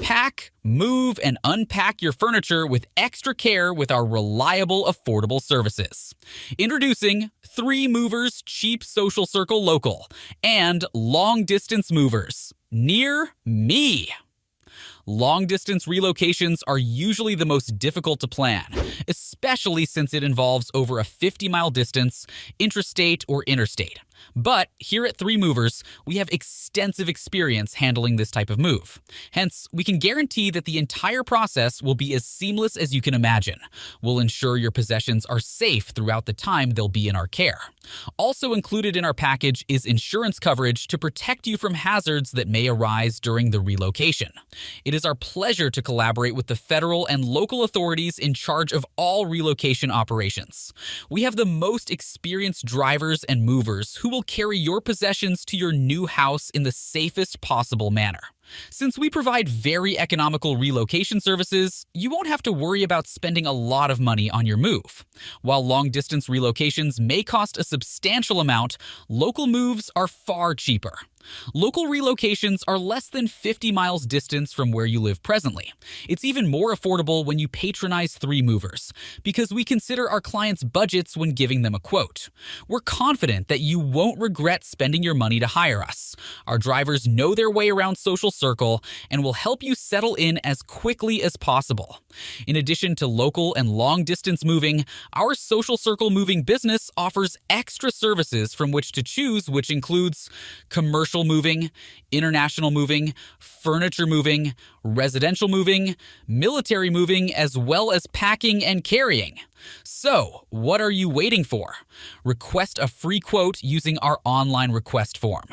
Pack, move, and unpack your furniture with extra care with our reliable, affordable services. Introducing 3 Movers Cheap Social Circle Local and Long Distance Movers Near Me. Long-distance relocations are usually the most difficult to plan, especially since it involves over a 50-mile distance, intrastate or interstate. But here at 3 Movers, we have extensive experience handling this type of move. Hence, we can guarantee that the entire process will be as seamless as you can imagine. We'll ensure your possessions are safe throughout the time they'll be in our care. Also included in our package is insurance coverage to protect you from hazards that may arise during the relocation. It is our pleasure to collaborate with the federal and local authorities in charge of all relocation operations. We have the most experienced drivers and movers who will carry your possessions to your new house in the safest possible manner. Since we provide very economical relocation services, you won't have to worry about spending a lot of money on your move. While long-distance relocations may cost a substantial amount, local moves are far cheaper. Local relocations are less than 50 miles distance from where you live presently. It's even more affordable when you patronize 3 Movers, because we consider our clients' budgets when giving them a quote. We're confident that you won't regret spending your money to hire us. Our drivers know their way around Social Circle and will help you settle in as quickly as possible. In addition to local and long-distance moving, our Social Circle moving business offers extra services from which to choose, which includes commercial moving, international moving, furniture moving, residential moving, military moving, as well as packing and carrying. So, what are you waiting for? Request a free quote using our online request form.